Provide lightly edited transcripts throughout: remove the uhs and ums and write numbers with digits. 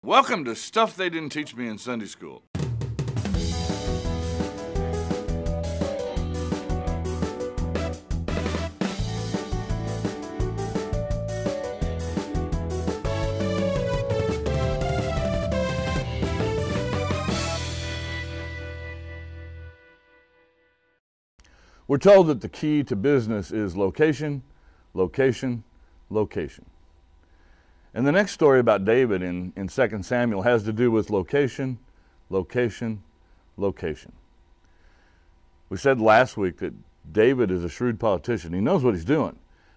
Welcome to Stuff They Didn't Teach Me in Sunday School. We're told that the key to business is location, location, location. And the next story about David in 2 Samuel has to do with location, location, location. We said last week that David is a shrewd politician. He knows what he's doing,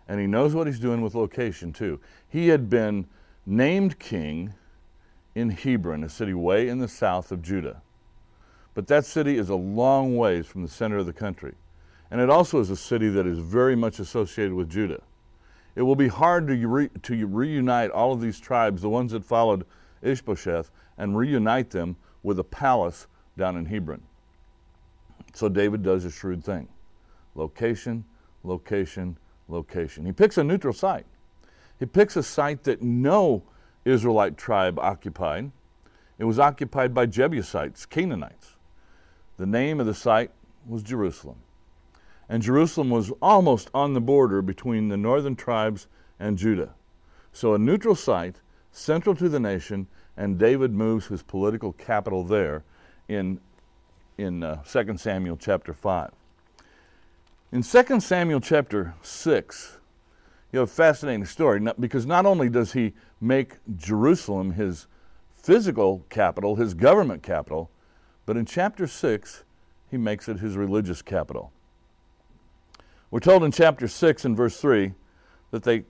and he knows what he's doing with location too. He had been named king in Hebron, a city way in the south of Judah. But that city is a long ways from the center of the country. And it also is a city that is very much associated with Judah. It will be hard to reunite all of these tribes, the ones that followed Ishbosheth, and reunite them with a palace down in Hebron. So David does a shrewd thing. Location, location, location. He picks a neutral site. He picks a site that no Israelite tribe occupied. It was occupied by Jebusites, Canaanites. The name of the site was Jerusalem. And Jerusalem was almost on the border between the northern tribes and Judah. So a neutral site, central to the nation, and David moves his political capital there in 2 Samuel chapter 5. In 2 Samuel chapter 6, you have a fascinating story, because not only does he make Jerusalem his physical capital, his government capital, but in chapter 6, he makes it his religious capital. We're told in chapter 6 and verse 3 that they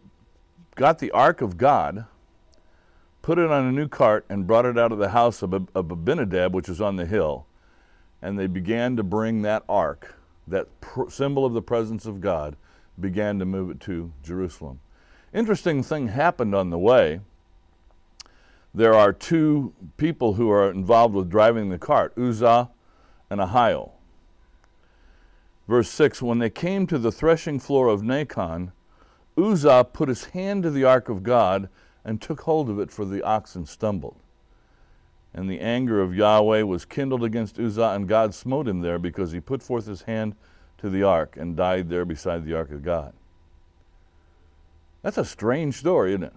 got the ark of God, put it on a new cart, and brought it out of the house of Abinadab, which was on the hill. And they began to bring that ark, that symbol of the presence of God, began to move it to Jerusalem. Interesting thing happened on the way. There are two people who are involved with driving the cart, Uzzah and Ahio. Verse 6, when they came to the threshing floor of Nacon, Uzzah put his hand to the ark of God and took hold of it, for the oxen stumbled. And the anger of Yahweh was kindled against Uzzah, and God smote him there, because he put forth his hand to the ark and died there beside the ark of God. That's a strange story, isn't it?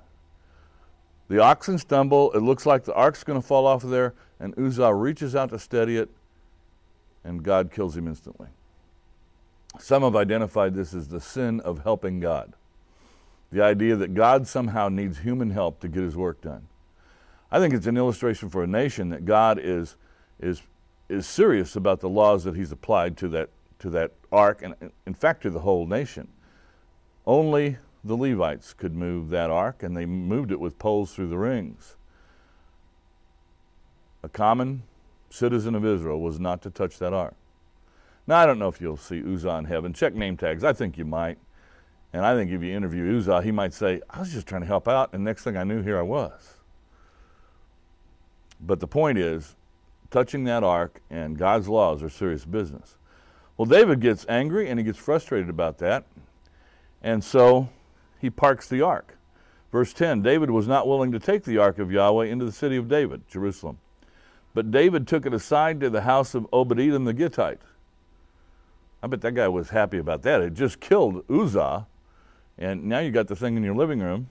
The oxen stumble, it looks like the ark's going to fall off of there, and Uzzah reaches out to steady it, and God kills him instantly. Some have identified this as the sin of helping God. The idea that God somehow needs human help to get his work done. I think it's an illustration for a nation that God is serious about the laws that he's applied to that ark, and in fact to the whole nation. Only the Levites could move that ark, and they moved it with poles through the rings. A common citizen of Israel was not to touch that ark. Now, I don't know if you'll see Uzzah in heaven. Check name tags. I think you might. And I think if you interview Uzzah, he might say, I was just trying to help out, and next thing I knew, here I was. But the point is, touching that ark and God's laws are serious business. Well, David gets angry, and he gets frustrated about that. And so he parks the ark. Verse 10, David was not willing to take the ark of Yahweh into the city of David, Jerusalem. But David took it aside to the house of Obed-Edom the Gittite. I bet that guy was happy about that. It just killed Uzzah, and now you got the thing in your living room,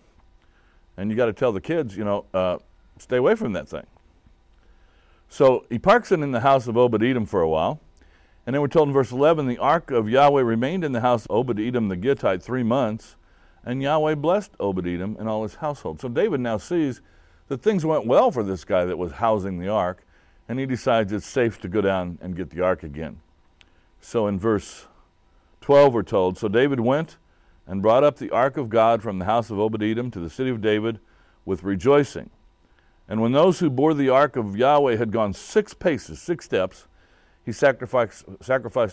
and you got to tell the kids, stay away from that thing. So he parks it in the house of Obed-Edom for a while, and then we're told in verse 11, the ark of Yahweh remained in the house of Obed-Edom the Gittite 3 months, and Yahweh blessed Obed-Edom and all his household. So David now sees that things went well for this guy that was housing the ark, and he decides it's safe to go down and get the ark again. So in verse 12 we're told, so David went and brought up the ark of God from the house of Obed-Edom to the city of David with rejoicing. And when those who bore the ark of Yahweh had gone 6 paces, 6 steps, he sacrificed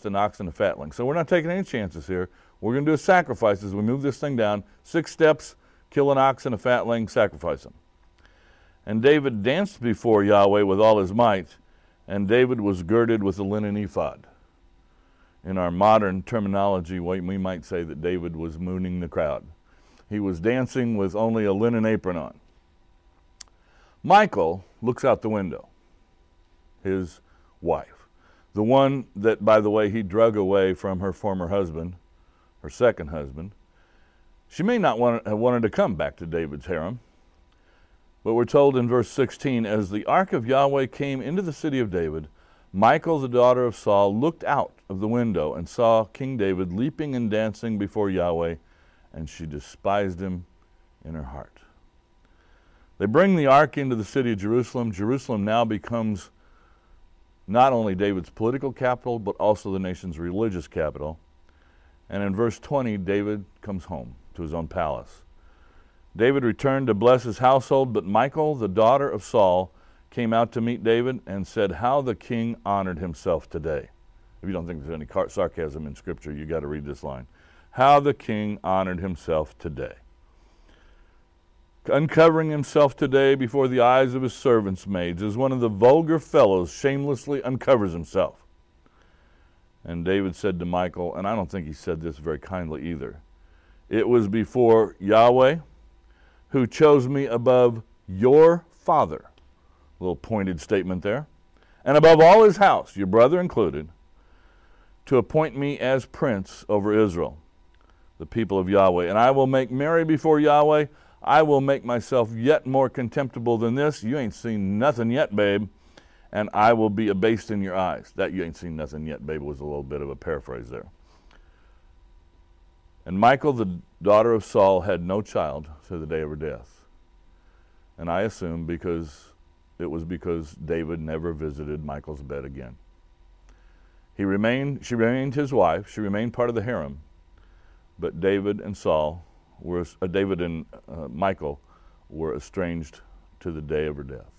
an ox and a fatling. So we're not taking any chances here. We're going to do a sacrifice as we move this thing down. 6 steps, kill an ox and a fatling, sacrifice them. And David danced before Yahweh with all his might, and David was girded with a linen ephod. In our modern terminology, we might say that David was mooning the crowd. He was dancing with only a linen apron on. Michal looks out the window, his wife, the one that, by the way, he drug away from her former husband, her second husband. She may not have wanted to come back to David's harem, but we're told in verse 16, as the ark of Yahweh came into the city of David, Michal, the daughter of Saul, looked out of the window and saw King David leaping and dancing before Yahweh, and she despised him in her heart. They bring the ark into the city of Jerusalem. Jerusalem now becomes not only David's political capital, but also the nation's religious capital. And in verse 20, David comes home to his own palace. David returned to bless his household, but Michal, the daughter of Saul, came out to meet David and said, how the king honored himself today. If you don't think there's any sarcasm in Scripture, you got to read this line. How the king honored himself today. Uncovering himself today before the eyes of his servants' maids, as one of the vulgar fellows shamelessly uncovers himself. And David said to Michal, and I don't think he said this very kindly either, it was before Yahweh who chose me above your father. A little pointed statement there. And above all his house, your brother included, to appoint me as prince over Israel, the people of Yahweh. And I will make merry before Yahweh. I will make myself yet more contemptible than this. You ain't seen nothing yet, babe. And I will be abased in your eyes. That you ain't seen nothing yet, babe, was a little bit of a paraphrase there. And Michal, the daughter of Saul, had no child to the day of her death. And I assume it was because David never visited Michal's bed again. She remained his wife. She remained part of the harem. But David and Michal were estranged to the day of her death.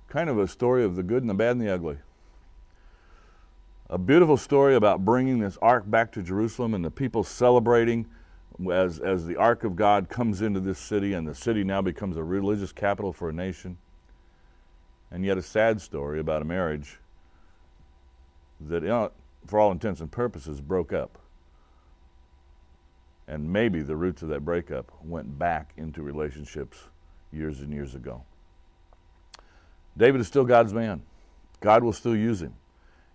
Kind of a story of the good and the bad and the ugly. A beautiful story about bringing this ark back to Jerusalem and the people celebrating as the ark of God comes into this city, and the city now becomes a religious capital for a nation. And yet a sad story about a marriage that, for all intents and purposes, broke up. And maybe the roots of that breakup went back into relationships years and years ago. David is still God's man. God will still use him.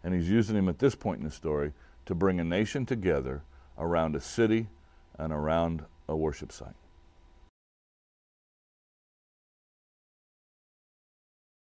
And he's using him at this point in the story to bring a nation together around a city and around a worship site.